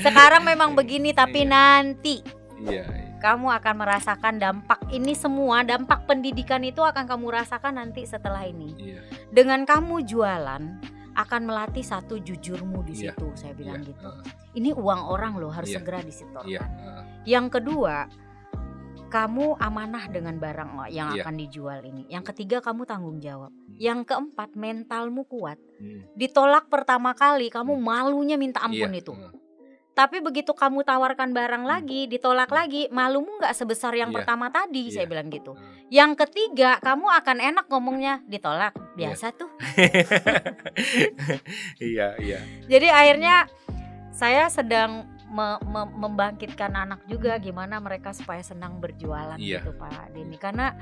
Sekarang memang begini, tapi Iya. nanti Iya. kamu akan merasakan dampak ini semua. Dampak pendidikan itu akan kamu rasakan nanti setelah ini. Iya. Dengan kamu jualan akan melatih satu jujurmu di Iya. situ, saya bilang Iya. gitu. Ini uang orang loh, harus Iya. segera disetorkan. Iya. Yang kedua, kamu amanah dengan barang yang Iya. akan dijual ini. Yang ketiga, kamu tanggung jawab. Yang keempat, mentalmu kuat. Ditolak pertama kali, kamu malunya minta ampun Iya. itu. Tapi begitu kamu tawarkan barang lagi, ditolak lagi, malumu nggak sebesar yang Iya. pertama tadi, Iya. saya bilang gitu. Yang ketiga, kamu akan enak ngomongnya ditolak, biasa tuh. Iya. Jadi akhirnya saya sedang membangkitkan anak juga, gimana mereka supaya senang berjualan Iya. gitu Pak Denny. Karena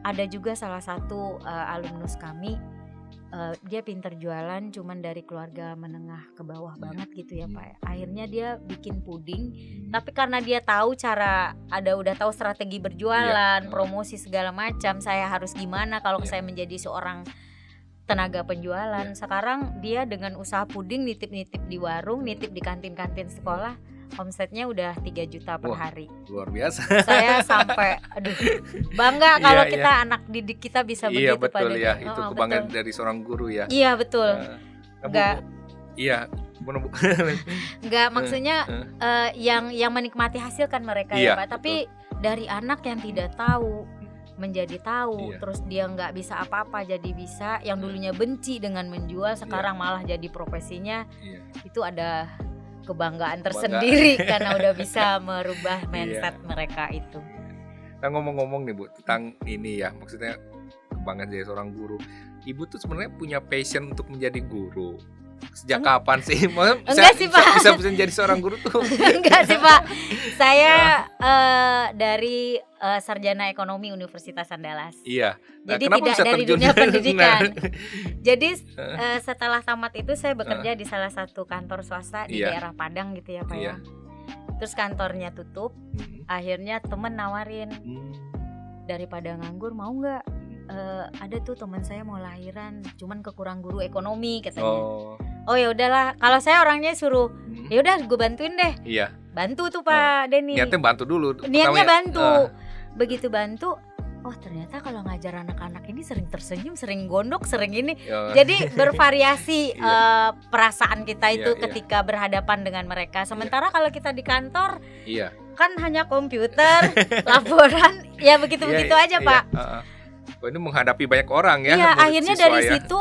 ada juga salah satu alumnus kami, dia pinter jualan, cuman dari keluarga menengah ke bawah banget gitu ya Pak. Akhirnya dia bikin puding, tapi karena dia tahu udah tahu strategi berjualan, promosi segala macam, saya harus gimana kalau saya menjadi seorang tenaga penjualan. Sekarang dia dengan usaha puding, nitip-nitip di warung, nitip di kantin-kantin sekolah, omsetnya udah 3 juta per hari. Luar biasa. Saya sampai bangga kalau kita anak didik kita bisa begitu Pak. Iya betul ya, itu kebanggaan betul. dari seorang guru ya. Iya betul. Enggak. Iya, enggak maksudnya yang menikmati hasil kan mereka ya Pak. Tapi dari anak yang tidak tahu menjadi tahu, terus dia nggak bisa apa-apa jadi bisa, yang dulunya benci dengan menjual sekarang malah jadi profesinya, itu ada kebanggaan tersendiri karena udah bisa merubah mindset mereka itu. Nah ngomong-ngomong nih Bu tentang ini ya, maksudnya kebanggaan jadi seorang guru, Ibu tuh sebenarnya punya passion untuk menjadi guru. Sejak kapan sih? Enggak sih Pak. Bisa jadi seorang guru tuh? Enggak sih Pak. Saya dari sarjana ekonomi Universitas Andalas. Iya. Nah, jadi tidak dari dunia pendidikan. Jadi setelah tamat itu saya bekerja di salah satu kantor swasta di daerah Padang gitu ya Pak ya. Terus kantornya tutup. Akhirnya temen nawarin, daripada nganggur mau nggak? Ada tuh teman saya mau lahiran, cuman kekurang guru ekonomi katanya. Oh ya udahlah, kalau saya orangnya suruh, ya udah gue bantuin deh. Iya. Bantu tuh Pak Denny. Niatnya bantu dulu. Niatnya bantu. Begitu bantu, oh ternyata kalau ngajar anak-anak ini sering tersenyum, sering gondok, sering ini. Jadi bervariasi perasaan kita itu ketika berhadapan dengan mereka. Sementara kalau kita di kantor, kan hanya komputer, laporan, ya begitu-begitu aja Pak. Ini menghadapi banyak orang ya. Iya, akhirnya dari situ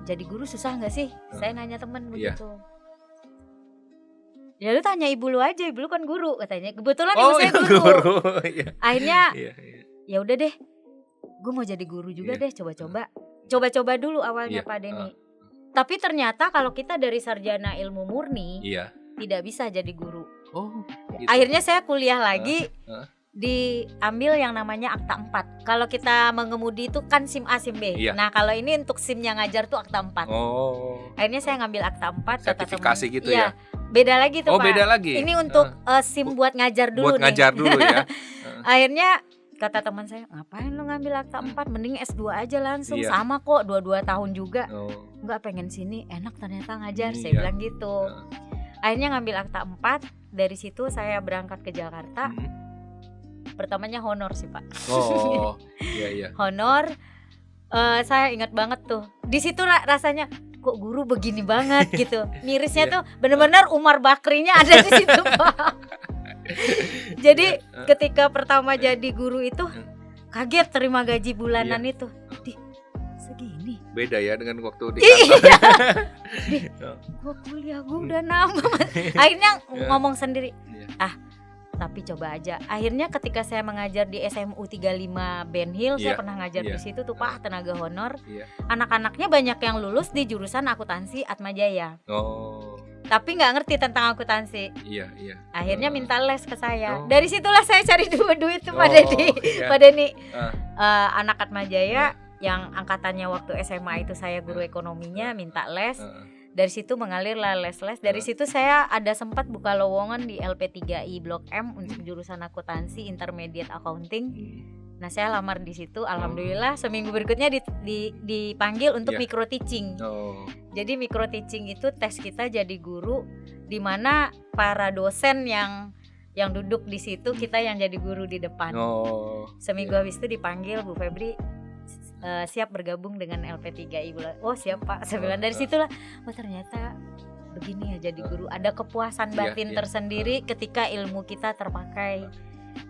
jadi guru susah nggak sih? Saya nanya temen begitu. Ya lu tanya ibu lu aja, ibu lu kan guru katanya. Kebetulan ibu saya guru. Akhirnya ya udah deh, gue mau jadi guru juga deh, coba-coba dulu awalnya Pak Denny. Tapi ternyata kalau kita dari sarjana ilmu murni tidak bisa jadi guru. Gitu. Akhirnya saya kuliah lagi. Diambil yang namanya akta 4. Kalau kita mengemudi itu kan SIM A, SIM B. Nah kalau ini untuk SIM-nya ngajar tuh akta 4. Akhirnya saya ngambil akta 4. Sertifikasi gitu ya? Beda lagi tuh Pak. Beda lagi. Ini untuk SIM buat ngajar dulu nih. Ngajar dulu ya. Akhirnya kata teman saya, ngapain lu ngambil akta 4? Mending S2 aja langsung. Sama kok 22 tahun juga. Enggak, pengen sini, enak ternyata ngajar. Saya bilang gitu. Akhirnya ngambil akta 4. Dari situ saya berangkat ke Jakarta. Pertamanya honor sih Pak. Iya. Honor, saya ingat banget tuh. Di situ rasanya kok guru begini banget gitu. Mirisnya tuh benar-benar Umar Bakrinya ada di situ Pak. Jadi ketika pertama jadi guru itu kaget terima gaji bulanan itu. Segini. Beda ya dengan waktu di kantor. Gue kuliah gue udah nambah. Akhirnya ngomong sendiri. Tapi coba aja. Akhirnya ketika saya mengajar di SMU 35 Ben Hill, saya pernah ngajar di situ tuh Pak, tenaga honor. Anak-anaknya banyak yang lulus di jurusan akuntansi Atmajaya. Tapi nggak ngerti tentang akuntansi. Akhirnya minta les ke saya. Dari situlah saya cari duit tuh Pak Denny. Anak Atmajaya yang angkatannya waktu SMA itu saya guru ekonominya minta les. Dari situ mengalir lah les-les. Dari situ saya ada sempat buka lowongan di LP3I Blok M untuk jurusan akuntansi intermediate accounting. Nah saya lamar di situ. Alhamdulillah seminggu berikutnya dipanggil untuk micro teaching. Jadi micro teaching itu tes kita jadi guru, di mana para dosen yang duduk di situ kita yang jadi guru di depan. Seminggu habis itu dipanggil, Bu Febri siap bergabung dengan LP3I. Oh siap Pak, saya bilang. Dari situlah ternyata begini ya jadi guru. Ada kepuasan batin tersendiri ketika ilmu kita terpakai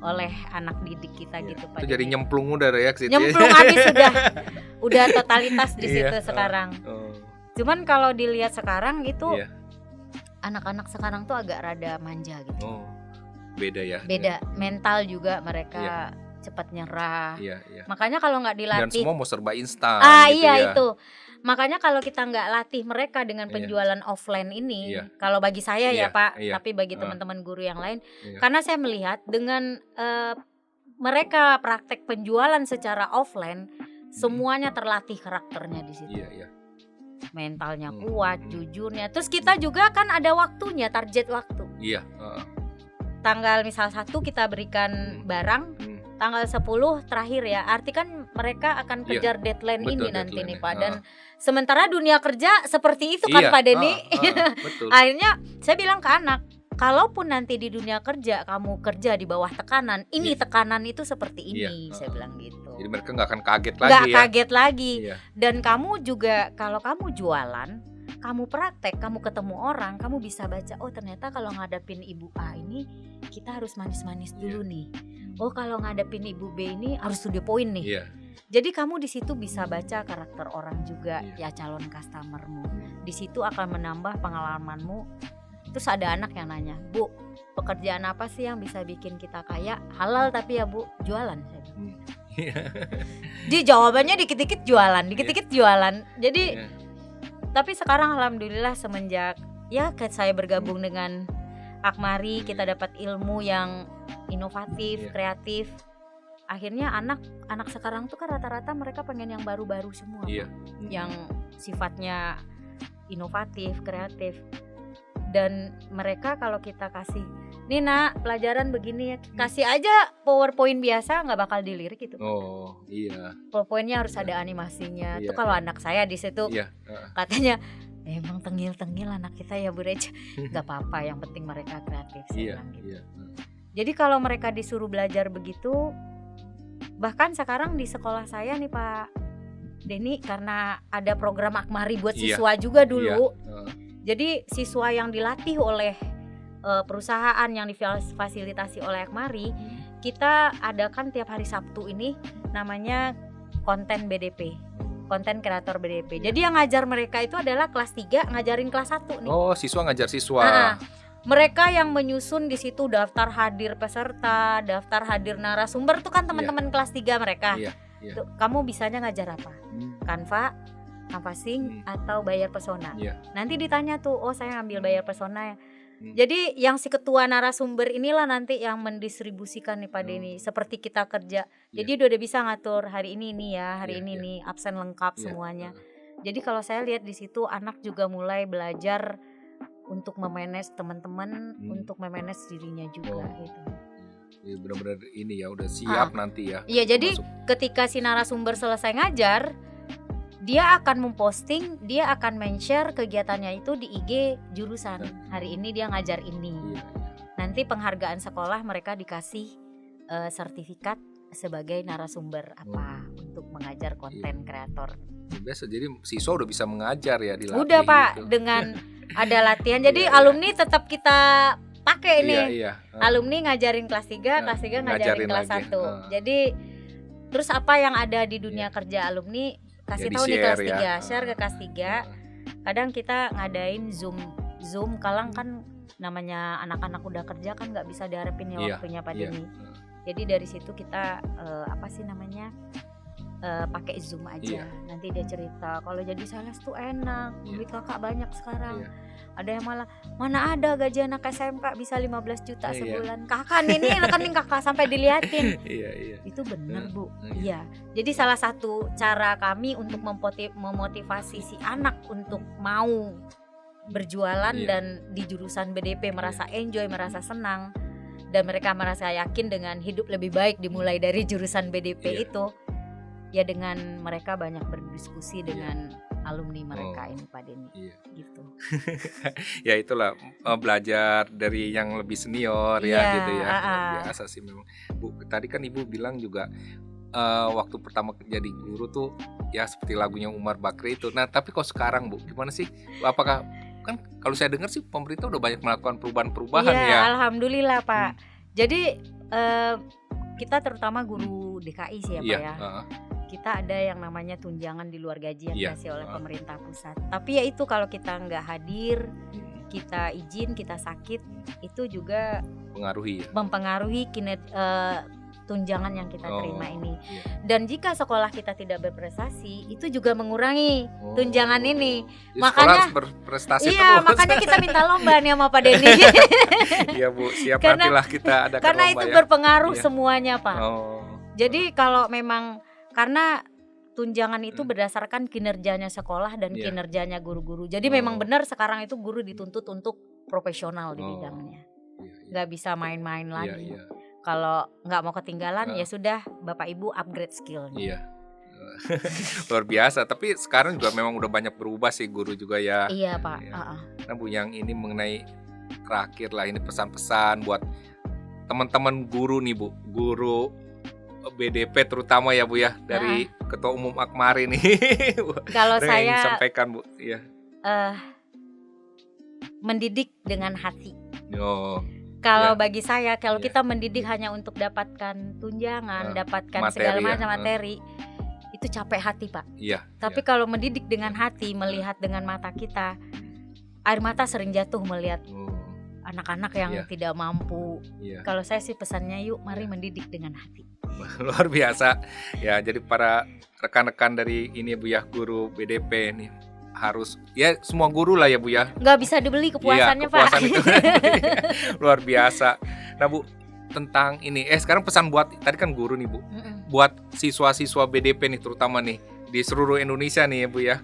oleh anak didik kita gitu Pak. Itu jadi nyemplung udah ya ke situ. Nyemplung habis udah totalitas di situ sekarang. Cuman kalau dilihat sekarang itu anak-anak sekarang tuh agak rada manja gitu. Oh, beda ya. Beda mental juga mereka Iya. cepat nyerah. Iya. Makanya kalau nggak Dan dilatih, semua mau serba instan gitu iya ya. itu. Makanya kalau kita nggak latih mereka dengan Iya. penjualan offline ini, Iya. kalau bagi saya ya Iya, Pak, iya. tapi bagi teman-teman guru yang lain, Iya. karena saya melihat dengan mereka praktek penjualan secara offline, semuanya terlatih karakternya di situ. Iya. Mentalnya kuat, jujurnya. Terus kita juga kan ada waktunya, target waktu. Iya. Tanggal misal 1 kita berikan barang, tanggal 10 terakhir ya. Arti kan mereka akan kejar deadline betul, ini nanti deadline-nya. nih Pak. Dan sementara dunia kerja seperti itu kan Iya, Pak Denny. betul. Akhirnya saya bilang ke anak, kalaupun nanti di dunia kerja kamu kerja di bawah tekanan, ini tekanan itu seperti ini, saya bilang gitu. Jadi mereka nggak akan kaget lagi Nggak ya. kaget lagi. Iya. Dan kamu juga kalau kamu jualan, kamu praktek, kamu ketemu orang, kamu bisa baca, oh ternyata kalau ngadepin ibu A ini kita harus manis-manis dulu nih. Oh kalau ngadepin ibu B ini harus to the point nih. Iya. Jadi kamu di situ bisa baca karakter orang juga, ya calon customermu. Di situ akan menambah pengalamanmu. Terus ada anak yang nanya, Bu, pekerjaan apa sih yang bisa bikin kita kaya? Halal tapi ya Bu, jualan. Jadi jawabannya dikit-dikit jualan, dikit-dikit jualan. Jadi tapi sekarang alhamdulillah semenjak ya saya bergabung dengan Akmari, kita dapat ilmu yang inovatif, kreatif. Akhirnya anak sekarang tuh kan rata-rata mereka pengen yang baru-baru semua. Yang sifatnya inovatif, kreatif. Dan mereka kalau kita kasih, nih nak pelajaran begini ya, kasih aja PowerPoint biasa nggak bakal dilirik gitu. Oh iya. PowerPointnya harus ada animasinya. Itu kalau anak saya di situ katanya, emang tengil-tengil anak kita ya Bu Reja. Nggak apa-apa, yang penting mereka kreatif. Saya bilang gitu. Jadi kalau mereka disuruh belajar begitu, bahkan sekarang di sekolah saya nih Pak Denny, karena ada program Akmari buat siswa juga dulu. Jadi siswa yang dilatih oleh perusahaan yang difasilitasi oleh Akmari, kita adakan tiap hari Sabtu ini namanya konten BDP, konten kreator BDP. Jadi yang ngajar mereka itu adalah kelas 3 ngajarin kelas 1 nih. Oh, siswa ngajar siswa. Mereka yang menyusun di situ daftar hadir peserta, daftar hadir narasumber, tuh kan teman-teman kelas 3 mereka. Tuh, kamu bisanya ngajar apa? Canva, Canvassing atau bayar pesona. Nanti ditanya tuh, oh saya ngambil bayar pesona ya. Jadi yang si ketua narasumber inilah nanti yang mendistribusikan nih Pak Denny, seperti kita kerja. Jadi udah bisa ngatur hari ini nih ya, hari ini nih absen lengkap semuanya. Jadi kalau saya lihat di situ anak juga mulai belajar untuk memanage teman-teman, untuk memanage dirinya juga gitu. Ya benar-benar ini ya udah siap nanti ya. Iya, jadi ketika si narasumber selesai ngajar, dia akan memposting, dia akan men-share kegiatannya itu di IG jurusan. Hari ini dia ngajar ini. Nanti penghargaan sekolah mereka dikasih sertifikat sebagai narasumber apa untuk mengajar konten kreator. Biasa, jadi siswa udah bisa mengajar ya, dilatih. Udah Pak, gitu. Dengan ada latihan. Jadi alumni tetap kita pakai ini. Alumni ngajarin kelas 3, kelas 3 ngajarin kelas 1. Jadi terus apa yang ada di dunia kerja alumni kasih tahu nih kelas 3, share ke kelas 3. Kadang kita ngadain Zoom kalang kan namanya anak-anak udah kerja kan nggak bisa diharapin ya waktunya Pak Denny. Jadi dari situ kita pakai Zoom aja. Nanti dia cerita kalau jadi sales tuh enak, duit kakak banyak sekarang. Ada yang malah, mana ada gaji anak SMK bisa 15 juta sebulan. Kakak nih rekening kakak sampai diliatin. Itu benar Bu. Iya. Jadi salah satu cara kami untuk memotivasi si anak untuk mau berjualan dan di jurusan BDP merasa enjoy, merasa senang, dan mereka merasa yakin dengan hidup lebih baik dimulai dari jurusan BDP itu. Ya dengan mereka banyak berdiskusi dengan alumni mereka ini Pak Denny. Gitu. Ya itulah belajar dari yang lebih senior ya gitu ya. Biasa sih memang. Bu, tadi kan Ibu bilang juga waktu pertama jadi guru tuh ya seperti lagunya Umar Bakri itu. Nah, tapi kok sekarang Bu, gimana sih? Apakah kan kalau saya dengar sih pemerintah udah banyak melakukan perubahan-perubahan ya. Alhamdulillah Pak. Jadi kita terutama guru DKI sih ya Pak ya. Kita ada yang namanya tunjangan di luar gaji yang dikasih oleh pemerintah pusat. Tapi ya itu kalau kita nggak hadir, kita izin, kita sakit, itu juga Pengaruhi ya. mempengaruhi tunjangan yang kita terima ini. Dan jika sekolah kita tidak berprestasi, itu juga mengurangi tunjangan ini. Jadi Makanya sekolah harus berprestasi iya, terus. makanya kita minta lomba nih sama Pak Denny. Iya Bu, siap Karena- nantilah kita ada Karena lomba itu ya. berpengaruh Iya. semuanya, Pak. Oh. Jadi kalau memang karena tunjangan itu berdasarkan kinerjanya sekolah dan Iya. kinerjanya guru-guru. Jadi memang Oh. benar sekarang itu guru dituntut untuk profesional di Oh. bidangnya. Iya, iya. Nggak bisa main-main Iya, lagi. iya. Kalau nggak mau ketinggalan Heeh. ya sudah Bapak Ibu upgrade skillnya. Iya. Luar biasa, tapi sekarang juga memang udah banyak berubah sih guru juga ya. Iya, Pak. Iya. Heeh. Nah Bu, yang ini mengenai terakhir lah, ini pesan-pesan buat teman-teman guru nih Bu, guru BDP terutama ya Bu ya, dari Ketua Umum Akmari nih. Kalau Ada yang ingin saya sampaikan Bu, iya. mendidik dengan hati. Oh, Kalau Ya. bagi saya, kalau Ya. kita mendidik hanya untuk dapatkan tunjangan, dapatkan materi segala ya. macam materi, itu capek hati, Pak. iya. Tapi kalau mendidik dengan hati, melihat dengan mata kita, air mata sering jatuh melihat Oh, anak-anak yang Iya. tidak mampu. iya. Kalau saya sih pesannya, yuk mari Iya. mendidik dengan hati. Luar biasa. Ya, jadi para rekan-rekan dari ini Bu ya, guru BDP nih harus ya semua guru lah ya Bu ya. Nggak bisa dibeli kepuasannya, Iya, kepuasan Pak. itu. Luar biasa. Nah Bu, tentang ini sekarang pesan buat tadi kan guru nih Bu, Mm-mm. buat siswa-siswa BDP nih terutama nih di seluruh Indonesia nih ya Bu ya.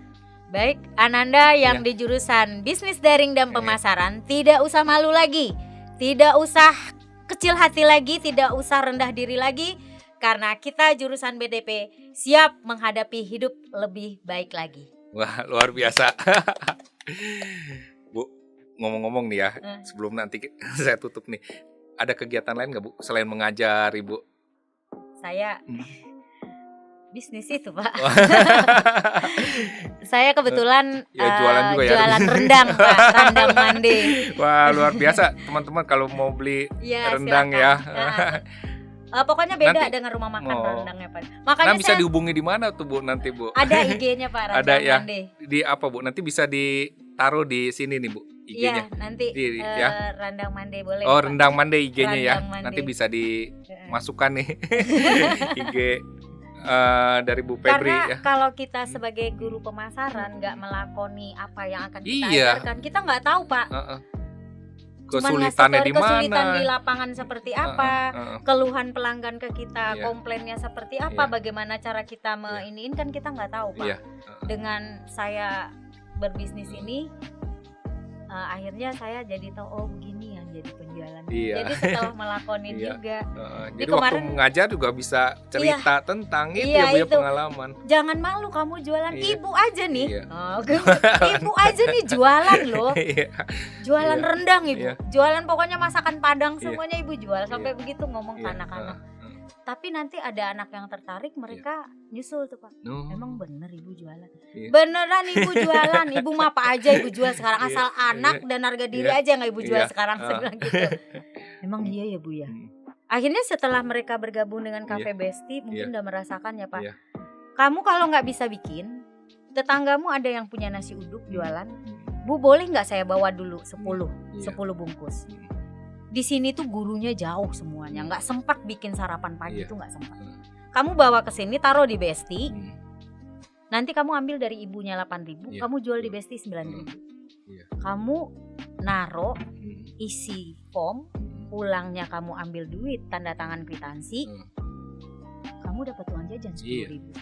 Baik, Ananda yang Iya. di jurusan bisnis daring dan Iya. pemasaran, tidak usah malu lagi, tidak usah kecil hati lagi, tidak usah rendah diri lagi, karena kita jurusan BDP siap menghadapi hidup lebih baik lagi. Wah, luar biasa. Bu, ngomong-ngomong nih ya, sebelum nanti saya tutup nih, ada kegiatan lain nggak Bu selain mengajar Ibu? Saya Hmm. bisnis itu, Pak. Saya kebetulan Ya, jualan juga ya. jualan rendang, Pak, rendang mande. Wah, luar biasa teman-teman kalau mau beli Ya, rendang silakan. ya. Pokoknya beda Nanti- dengan rumah makan Oh. rendangnya, Pak. Makanya Nah, bisa saya dihubungi di mana tuh Bu nanti Bu? ada IG-nya, Pak, rendang Ada ya. mande. Di apa Bu? Nanti bisa ditaruh di sini nih Bu IG-nya. Iya, nanti Ya. rendang mande boleh. Oh, Pak. rendang mande IG-nya ya. Rendang mande. Nanti bisa Heeh. dimasukkan nih IG dari Bu Febri Karena ya. kalau kita sebagai guru pemasaran nggak melakoni apa yang akan kita Iya. ajarkan, kita nggak tahu, Pak. Heeh. Cuman ngasih Kesulitannya tahu di mana? kesulitan di lapangan seperti apa, Heeh. keluhan pelanggan ke kita, Iya. komplainnya seperti apa, Iya. bagaimana cara kita meiniin, kan kita nggak tahu, Pak. Iya. Dengan saya berbisnis ini, akhirnya saya jadi tahu, oh begini yang jadi penjualan. Iya. Jadi setelah melakonin Iya. juga, Jadi waktu kemarin- mengajar juga bisa cerita tentang itu Iya, ya Bu ya, itu. pengalaman. jangan malu kamu jualan. Iya. Ibu aja nih, Iya. ibu aja nih jualan loh, Iya. jualan Iya. rendang ibu, Iya. jualan pokoknya masakan Padang Iya. semuanya ibu jual, sampai Iya. begitu ngomong ke Iya. anak-anak. Heeh. Tapi nanti ada anak yang tertarik, mereka nyusul tuh, Pak. Oh. Emang bener ibu jualan? Iya. Beneran ibu jualan. Ibu mah apa aja ibu jual sekarang, Iya, asal anak dan harga diri iya, aja nggak ibu jual iya, sekarang. Saya ah. bilang gitu. Emang iya ya Bu ya. Hmm. Akhirnya setelah mereka bergabung dengan Cafe Iya. Besti, mungkin Iya. udah merasakan ya Pak. Iya. Kamu kalau nggak bisa bikin, tetanggamu ada yang punya nasi uduk jualan. Hmm. Bu, boleh nggak saya bawa dulu 10 Iya. 10 bungkus. Hmm. Di sini tuh gurunya jauh semuanya, nggak sempat bikin sarapan pagi Iya. tuh nggak sempat. Hmm. Kamu bawa ke sini, taruh di Besti. Hmm. Nanti kamu ambil dari ibunya 8.000, Iya. kamu jual di Besti 9.000. Iya. Kamu naro, Hmm. isi form, Hmm. pulangnya kamu ambil duit, tanda tangan kwitansi, Hmm. kamu dapat uang jajan 10.000. Iya.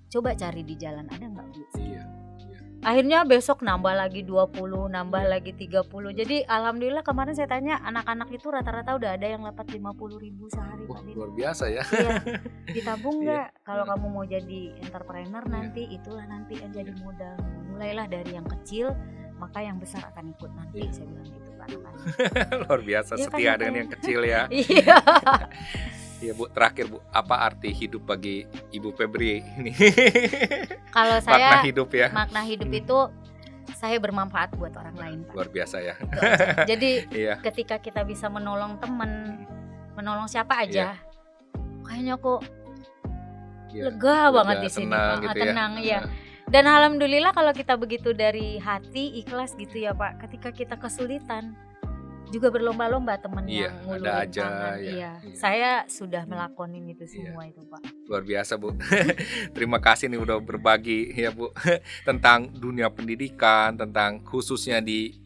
Coba cari di jalan, ada nggak Bu? Iya. Akhirnya besok nambah lagi 20, nambah Iya. lagi 30. Jadi alhamdulillah kemarin saya tanya, anak-anak itu rata-rata udah ada yang dapat 50.000 sehari, Wah, Pak Din. luar biasa ya. Iya. Ditabung Iya. nggak? Kalau Iya. kamu mau jadi entrepreneur Iya. nanti, itulah nanti yang jadi modal. Mulailah dari yang kecil, maka yang besar akan ikut nanti. Iya. Saya bilang gitu Pak. Luar biasa, Iya kan, setia dengan makanya. yang kecil ya. Iya. Iya Bu, terakhir Bu, apa arti hidup bagi Ibu Febri ini? Kalau Makna saya hidup ya. makna hidup itu saya bermanfaat buat orang lain, Pak. Luar biasa ya. Itu aja. Jadi Iya. ketika kita bisa menolong temen, menolong siapa aja, kayaknya kok Iya. lega banget di sini, Tenang Pak. gitu ya. Tenang ya. Dan alhamdulillah kalau kita begitu dari hati ikhlas gitu ya Pak, ketika kita kesulitan juga berlomba-lomba teman Iya, yang ada ngulurin aja tangan. ya. Iya. Iya. Saya sudah melakonin itu semua itu Pak. Luar biasa Bu. Terima kasih nih udah berbagi ya Bu tentang dunia pendidikan, tentang khususnya di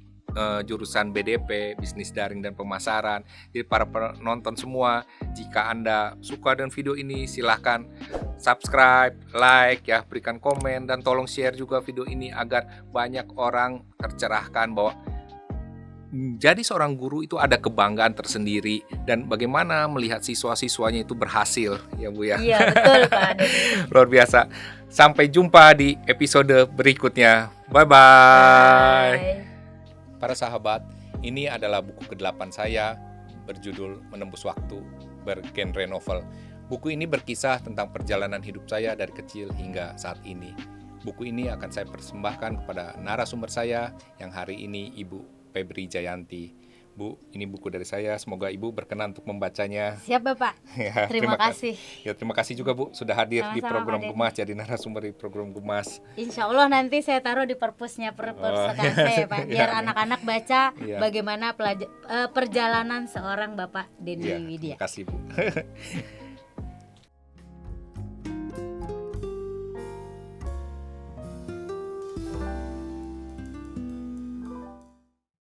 jurusan BDP, bisnis daring dan pemasaran. Jadi para penonton semua, jika Anda suka dengan video ini silahkan subscribe, like ya, berikan komen dan tolong share juga video ini agar banyak orang tercerahkan bahwa jadi seorang guru itu ada kebanggaan tersendiri dan bagaimana melihat siswa-siswanya itu berhasil ya Bu ya. Iya betul Pak Denny. Luar biasa. Sampai jumpa di episode berikutnya. Bye-bye. Bye. Para sahabat, ini adalah buku ke-8 saya berjudul Menembus Waktu, bergenre novel. Buku ini berkisah tentang perjalanan hidup saya dari kecil hingga saat ini. Buku ini akan saya persembahkan kepada narasumber saya yang hari ini Ibu Febri Jayanti. Bu, ini buku dari saya. Semoga Ibu berkenan untuk membacanya. Siap Bapak. Ya, Terima kasih. Ya, terima kasih juga Bu sudah hadir di Sama-sama, program Pak Denny. Gemas, jadi narasumber di program Gemas. Insya Allah nanti saya taruh di perpusnya perpustakaan saya Pak, biar Iya. anak-anak baca Iya. bagaimana perjalanan seorang Bapak Denny Ya, Widya. terima kasih Bu.